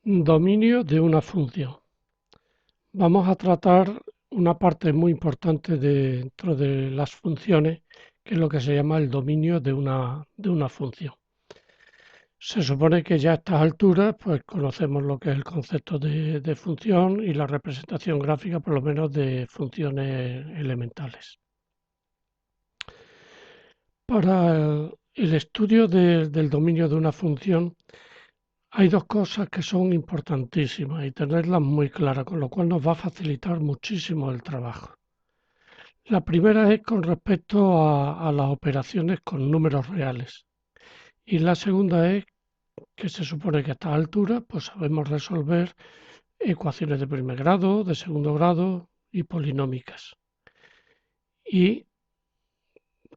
Dominio de una función. Vamos a tratar una parte muy importante dentro de las funciones, que es lo que se llama el dominio de una función. Se supone que ya a estas alturas pues conocemos lo que es el concepto de función y la representación gráfica, por lo menos de funciones elementales. Para el estudio del dominio de una función, hay dos cosas que son importantísimas y tenerlas muy claras, con lo cual nos va a facilitar muchísimo el trabajo. La primera es con respecto a las operaciones con números reales y la segunda es que se supone que a esta altura pues sabemos resolver ecuaciones de primer grado, de segundo grado y polinómicas. Y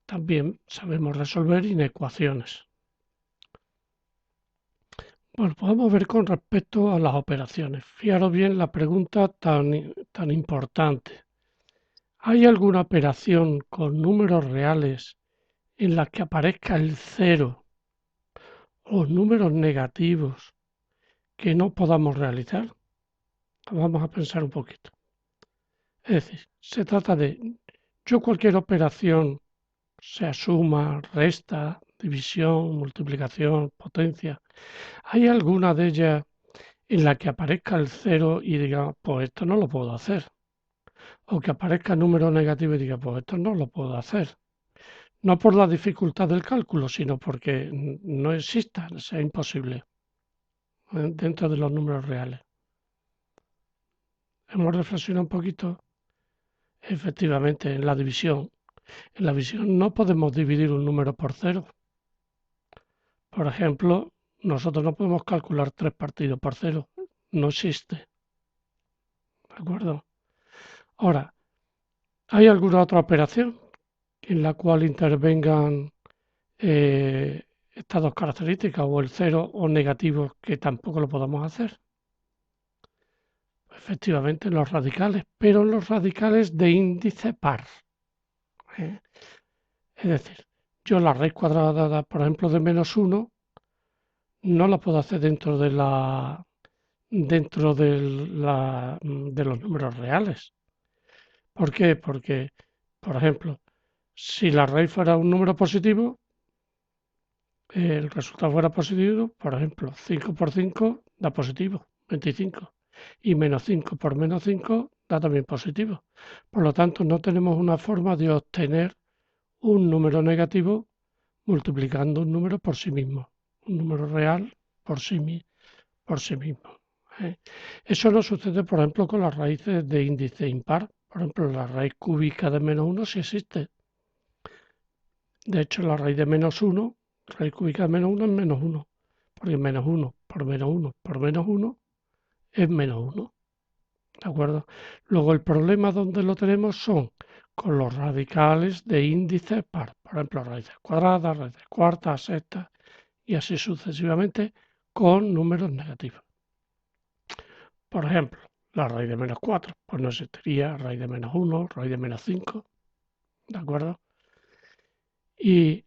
también sabemos resolver inecuaciones. Bueno, podemos ver con respecto a las operaciones. Fijaros bien la pregunta tan importante. ¿Hay alguna operación con números reales en la que aparezca el cero o números negativos que no podamos realizar? Vamos a pensar un poquito. Es decir, se trata de yo cualquier operación, sea suma, resta, división, multiplicación, potencia, ¿hay alguna de ellas en la que aparezca el cero y diga, pues esto no lo puedo hacer? O que aparezca número negativo y diga, pues esto no lo puedo hacer. No por la dificultad del cálculo, sino porque no exista, sea imposible dentro de los números reales. Hemos reflexionado un poquito, efectivamente, en la división. En la división no podemos dividir un número por cero. Por ejemplo, nosotros no podemos calcular 3 partidos por cero. No existe. ¿De acuerdo? Ahora, ¿hay alguna otra operación en la cual intervengan estas dos características, o el cero o negativo, que tampoco lo podamos hacer? Efectivamente, los radicales, pero los radicales de índice par. ¿eh? Es decir, yo la raíz cuadrada, por ejemplo, de menos uno, no la puedo hacer dentro de los números reales. ¿Por qué? Porque, por ejemplo, si la raíz fuera un número positivo, el resultado fuera positivo, por ejemplo, 5 por 5 da positivo, 25. Y menos 5 por menos 5 da también positivo. Por lo tanto, no tenemos una forma de obtener un número negativo multiplicando un número por sí mismo, un número real por sí mismo. ¿eh? Eso no sucede, por ejemplo, con las raíces de índice impar. Por ejemplo, la raíz cúbica de menos uno sí existe. De hecho, la raíz de menos uno, raíz cúbica de menos uno es menos uno, porque menos uno por menos uno por menos uno es menos uno. ¿De acuerdo? Luego el problema donde lo tenemos son con los radicales de índice par. Por ejemplo, raíces cuadradas, raíces cuartas, sextas y así sucesivamente con números negativos. Por ejemplo, la raíz de menos 4, pues no existiría raíz de menos 1, raíz de menos 5, ¿de acuerdo? Y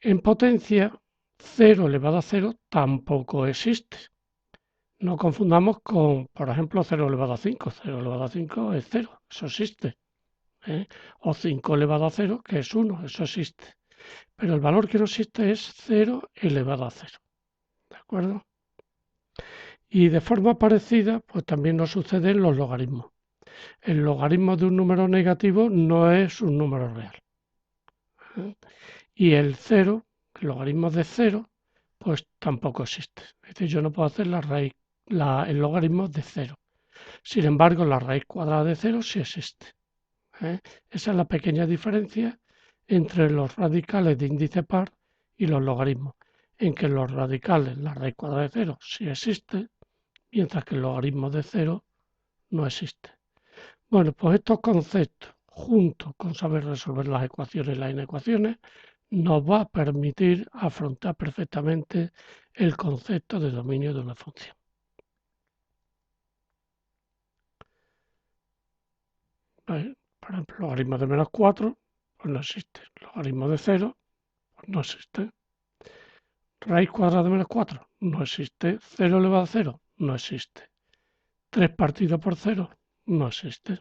en potencia, 0 elevado a 0 tampoco existe. No confundamos con, por ejemplo, 0 elevado a 5. 0 elevado a 5 es 0, eso existe. ¿eh? O 5 elevado a 0, que es 1, eso existe. Pero el valor que no existe es 0 elevado a 0. ¿De acuerdo? Y de forma parecida, pues también nos sucede en los logaritmos. El logaritmo de un número negativo no es un número real. ¿eh? Y el cero, el logaritmo de cero, pues tampoco existe. Es decir, yo no puedo hacer el logaritmo de cero. Sin embargo, la raíz cuadrada de cero sí existe. ¿eh? Esa es la pequeña diferencia entre los radicales de índice par y los logaritmos, en que los radicales, la raíz cuadrada de cero, sí existe, mientras que el logaritmo de cero no existe. Bueno, pues estos conceptos, junto con saber resolver las ecuaciones y las inecuaciones, nos va a permitir afrontar perfectamente el concepto de dominio de una función. Por ejemplo, logaritmo de menos 4, pues no existe. Logaritmo de cero, pues no existe. Raíz cuadrada de menos 4, no existe. 0 elevado a 0, no existe. 3 partido por 0 no existe.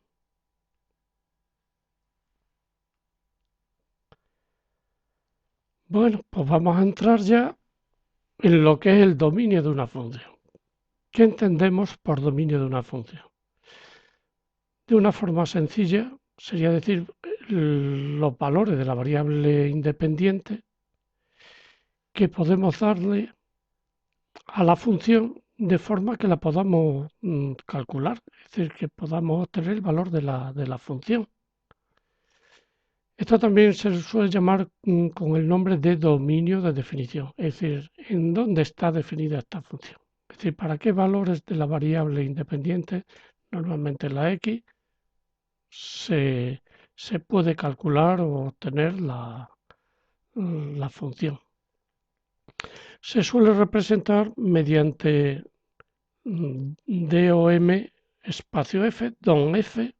Bueno, pues vamos a entrar ya en lo que es el dominio de una función. ¿Qué entendemos por dominio de una función? De una forma sencilla sería decir los valores de la variable independiente que podemos darle a la función de forma que la podamos calcular, es decir, que podamos obtener el valor de la función. Esto también se suele llamar con el nombre de dominio de definición, es decir, en dónde está definida esta función. Es decir, para qué valores de la variable independiente, normalmente la x, se puede calcular o obtener la función. Se suele representar mediante DOM espacio f, don f,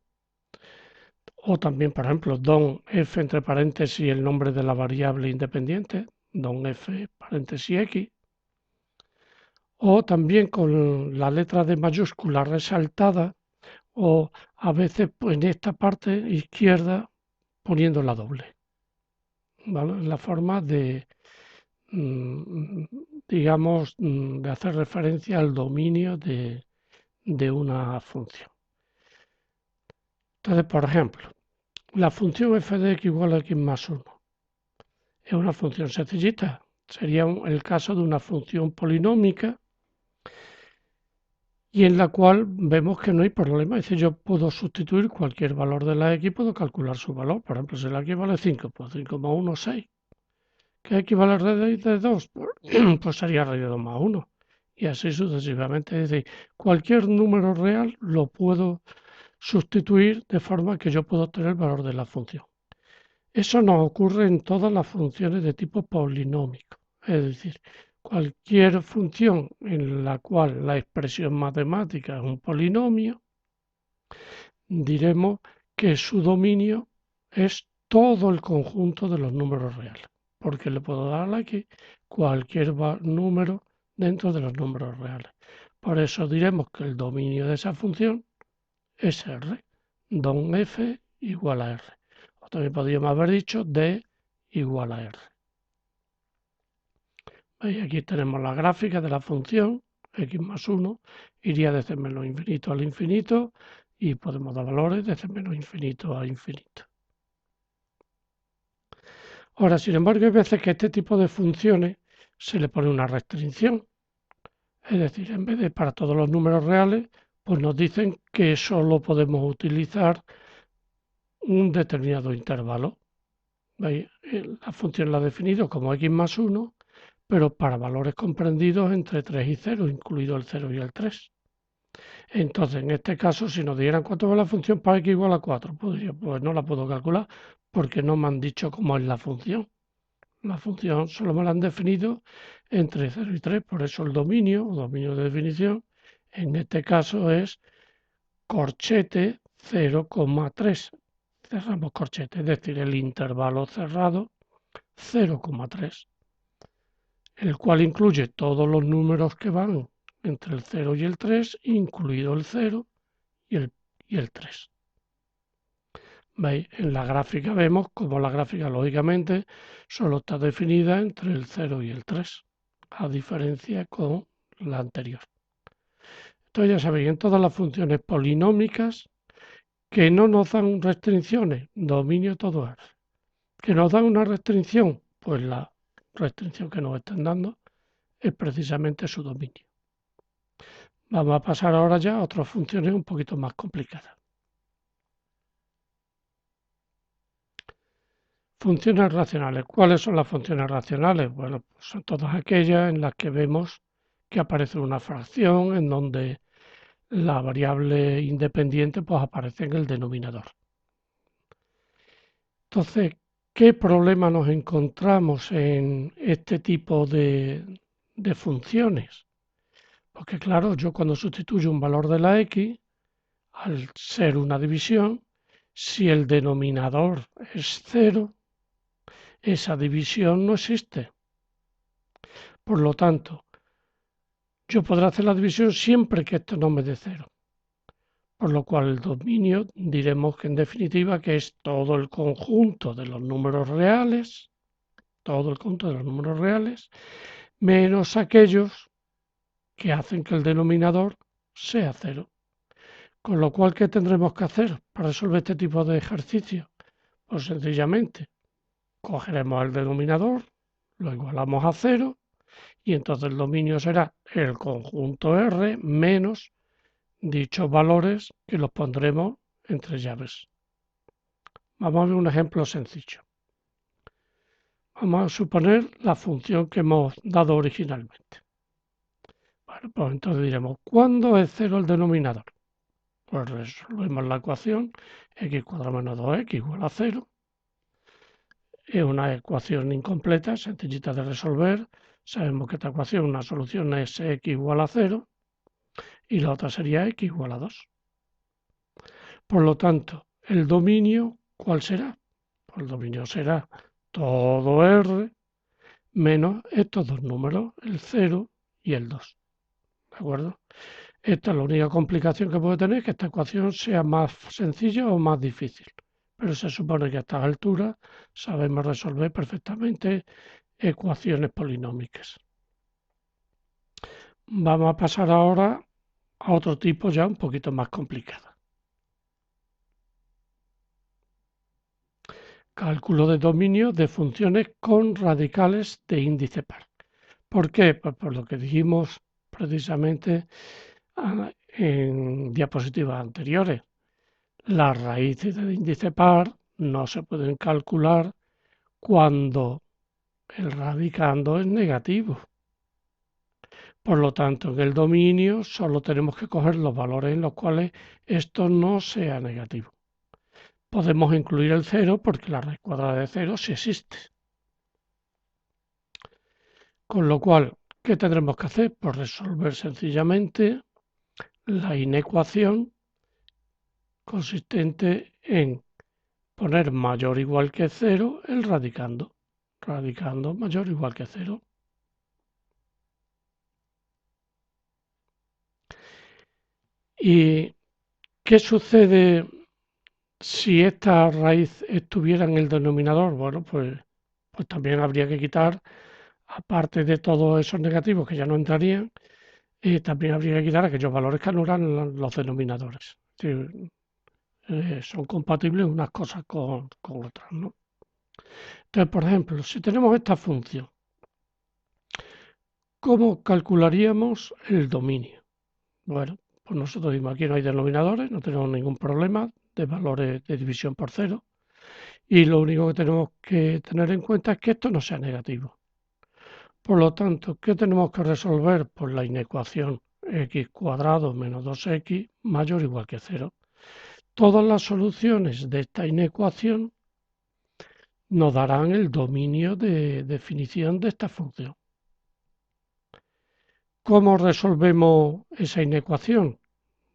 o también, por ejemplo, don f entre paréntesis el nombre de la variable independiente, don f paréntesis x, o también con la letra de mayúscula resaltada, o a veces pues, en esta parte izquierda poniendo la doble. ¿Vale? La forma de, digamos, de hacer referencia al dominio de una función. Entonces, por ejemplo, la función f de x igual a x más 1 es una función sencillita. Sería el caso de una función polinómica y en la cual vemos que no hay problema. Es decir, yo puedo sustituir cualquier valor de la x y puedo calcular su valor. Por ejemplo, si la x vale 5, pues 5 más 1, 6. ¿Qué equivale a raíz de 2? Pues sería raíz de 2 más 1. Y así sucesivamente. Es decir, cualquier número real lo puedo sustituir de forma que yo puedo obtener el valor de la función. Eso nos ocurre en todas las funciones de tipo polinómico. Es decir, cualquier función en la cual la expresión matemática es un polinomio, diremos que su dominio es todo el conjunto de los números reales, porque le puedo dar aquí cualquier número dentro de los números reales. Por eso diremos que el dominio de esa función es R, don f igual a R. O también podríamos haber dicho D igual a R. ¿Veis? Aquí tenemos la gráfica de la función x más 1, iría desde menos infinito al infinito y podemos dar valores desde menos infinito a infinito. Ahora, sin embargo, hay veces que a este tipo de funciones se le pone una restricción. Es decir, en vez de para todos los números reales, pues nos dicen que solo podemos utilizar un determinado intervalo. ¿Veis? La función la ha definido como x más 1, pero para valores comprendidos entre 3 y 0, incluido el 0 y el 3. Entonces, en este caso, si nos dieran cuánto es la función para x igual a 4, pues no la puedo calcular porque no me han dicho cómo es la función. La función solo me la han definido entre 0 y 3, por eso el dominio o dominio de definición en este caso es corchete 0,3. Cerramos corchete, es decir, el intervalo cerrado 0,3, el cual incluye todos los números que van entre el 0 y el 3, incluido el 0 y el 3. ¿Veis? En la gráfica vemos como la gráfica, lógicamente, solo está definida entre el 0 y el 3, a diferencia con la anterior. Entonces ya sabéis, en todas las funciones polinómicas que no nos dan restricciones, dominio todo es. Que nos dan una restricción, pues la restricción que nos están dando es precisamente su dominio. Vamos a pasar ahora ya a otras funciones un poquito más complicadas. Funciones racionales. ¿Cuáles son las funciones racionales? Bueno, pues son todas aquellas en las que vemos que aparece una fracción en donde la variable independiente pues aparece en el denominador. Entonces, ¿qué problema nos encontramos en este tipo de funciones? Porque claro, yo cuando sustituyo un valor de la x, al ser una división, si el denominador es 0, esa división no existe. Por lo tanto, yo podré hacer la división siempre que esto no me dé 0. Por lo cual el dominio diremos que en definitiva que es todo el conjunto de los números reales, todo el conjunto de los números reales, menos aquellos que hacen que el denominador sea 0. Con lo cual, ¿qué tendremos que hacer para resolver este tipo de ejercicio? Pues sencillamente cogeremos el denominador, lo igualamos a 0 y entonces el dominio será el conjunto R menos dichos valores que los pondremos entre llaves. Vamos a ver un ejemplo sencillo. Vamos a suponer la función que hemos dado originalmente. Bueno, pues entonces diremos, ¿cuándo es 0 el denominador? Pues resolvemos la ecuación x cuadrado menos 2x igual a 0. Es una ecuación incompleta, sencillita de resolver. Sabemos que esta ecuación, una solución es x igual a 0 y la otra sería x igual a 2. Por lo tanto, el dominio, ¿cuál será? Pues el dominio será todo R menos estos dos números, el 0 y el 2. ¿De acuerdo? Esta es la única complicación que puede tener, que esta ecuación sea más sencilla o más difícil. Pero se supone que a estas alturas sabemos resolver perfectamente ecuaciones polinómicas. Vamos a pasar ahora a otro tipo ya un poquito más complicado. Cálculo de dominio de funciones con radicales de índice par. ¿Por qué? Pues por lo que dijimos precisamente en diapositivas anteriores. Las raíces de índice par no se pueden calcular cuando el radicando es negativo. Por lo tanto, en el dominio solo tenemos que coger los valores en los cuales esto no sea negativo. Podemos incluir el 0 porque la raíz cuadrada de 0 sí existe. Con lo cual, ¿qué tendremos que hacer? Pues resolver sencillamente la inecuación consistente en poner mayor o igual que 0 el radicando. Radicando mayor o igual que 0. ¿Y qué sucede si esta raíz estuviera en el denominador? Bueno, pues también habría que quitar, aparte de todos esos negativos que ya no entrarían, también habría que quitar aquellos valores que anulan los denominadores. Es decir, son compatibles unas cosas con otras, ¿no? Entonces, por ejemplo, si tenemos esta función, ¿cómo calcularíamos el dominio? Bueno, pues nosotros mismos aquí no hay denominadores, no tenemos ningún problema de valores de división por 0 y lo único que tenemos que tener en cuenta es que esto no sea negativo. Por lo tanto, ¿qué tenemos que resolver? Pues la inecuación x cuadrado menos 2x mayor o igual que 0. Todas las soluciones de esta inecuación nos darán el dominio de definición de esta función. ¿Cómo resolvemos esa inecuación?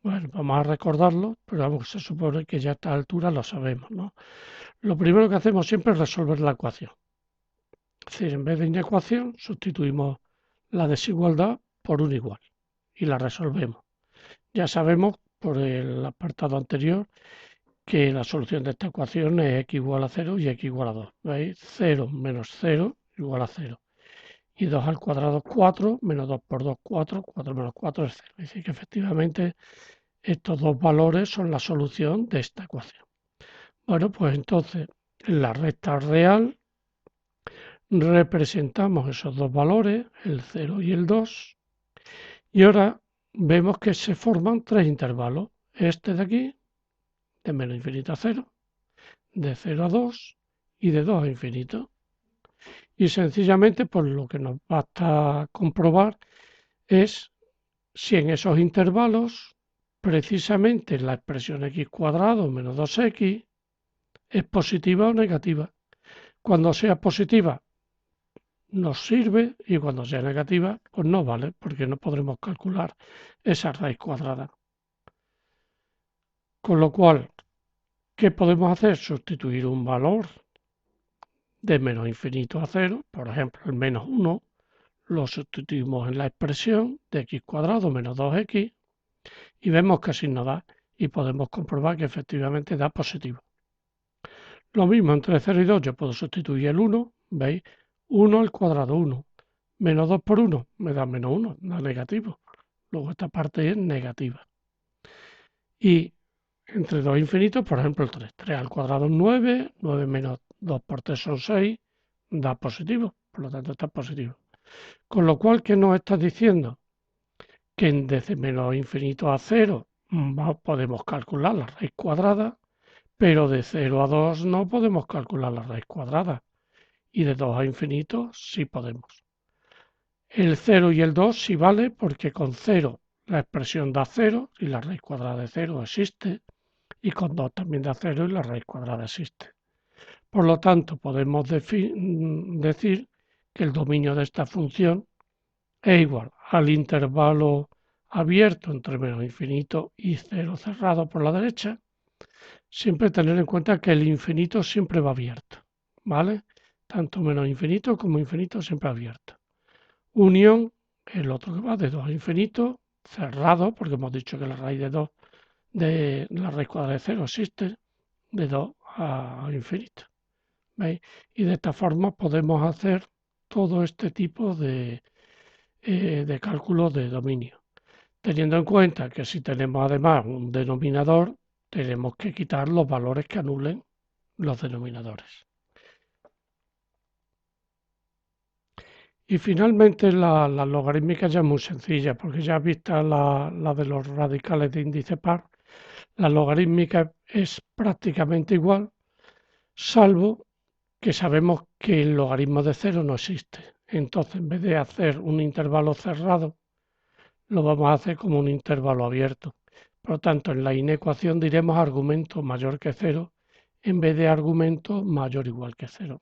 Bueno, vamos a recordarlo, pero vamos, se supone que ya a esta altura lo sabemos, ¿no? Lo primero que hacemos siempre es resolver la ecuación. Es decir, en vez de inecuación, sustituimos la desigualdad por un igual y la resolvemos. Ya sabemos por el apartado anterior que la solución de esta ecuación es x igual a 0 y x igual a 2. ¿Veis? 0 menos 0 igual a 0. Y 2 al cuadrado 4, menos 2 por 2, 4, 4 menos 4 es 0. Es decir, que efectivamente estos dos valores son la solución de esta ecuación. Bueno, pues entonces en la recta real representamos esos dos valores, el 0 y el 2, y ahora vemos que se forman tres intervalos. Este de aquí, de menos infinito a 0, de 0 a 2 y de 2 a infinito. Y sencillamente, pues lo que nos basta comprobar es si en esos intervalos, precisamente la expresión x cuadrado menos 2x es positiva o negativa. Cuando sea positiva nos sirve y cuando sea negativa pues no vale porque no podremos calcular esa raíz cuadrada. Con lo cual, ¿qué podemos hacer? Sustituir un valor de menos infinito a 0, por ejemplo el menos 1, lo sustituimos en la expresión de x cuadrado menos 2x y vemos que así nos da y podemos comprobar que efectivamente da positivo. Lo mismo entre 0 y 2 yo puedo sustituir el 1, ¿veis? 1 al cuadrado 1, menos 2 por 1 me da menos 1, da negativo. Luego esta parte es negativa. Y entre 2 infinitos, por ejemplo, el 3. 3 al cuadrado es 9, 9 menos 2 por 3 son 6, da positivo, por lo tanto está positivo. Con lo cual, ¿qué nos está diciendo? Que desde menos infinito a 0 podemos calcular la raíz cuadrada, pero de 0 a 2 no podemos calcular la raíz cuadrada. Y de 2 a infinito sí podemos. El 0 y el 2 sí vale porque con 0 la expresión da 0 y la raíz cuadrada de 0 existe, y con 2 también da 0 y la raíz cuadrada existe. Por lo tanto, podemos decir que el dominio de esta función es igual al intervalo abierto entre menos infinito y 0 cerrado por la derecha. Siempre tener en cuenta que el infinito siempre va abierto, ¿vale? Tanto menos infinito como infinito siempre abierto. Unión, el otro que va de 2 a infinito, cerrado, porque hemos dicho que la raíz de 2 de la raíz cuadrada de 0 existe, de 2 a infinito. ¿Veis? Y de esta forma podemos hacer todo este tipo de cálculos de dominio. Teniendo en cuenta que si tenemos además un denominador, tenemos que quitar los valores que anulen los denominadores. Y finalmente la logarítmica ya es muy sencilla, porque ya vista la de los radicales de índice par, la logarítmica es prácticamente igual, salvo que sabemos que el logaritmo de 0 no existe. Entonces, en vez de hacer un intervalo cerrado, lo vamos a hacer como un intervalo abierto. Por lo tanto, en la inecuación diremos argumento mayor que 0 en vez de argumento mayor o igual que 0.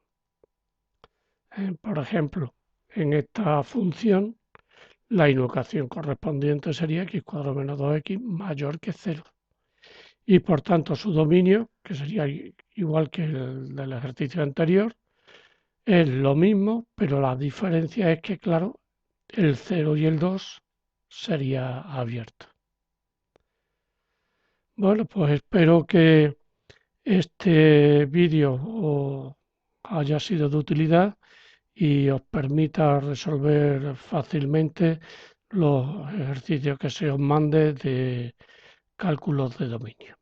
Por ejemplo, en esta función, la inecuación correspondiente sería x cuadrado menos 2x mayor que 0. Y por tanto su dominio, que sería igual que el del ejercicio anterior, es lo mismo, pero la diferencia es que, claro, el 0 y el 2 sería abierto. Bueno, pues espero que este vídeo haya sido de utilidad y os permita resolver fácilmente los ejercicios que se os mande de cálculos de dominio.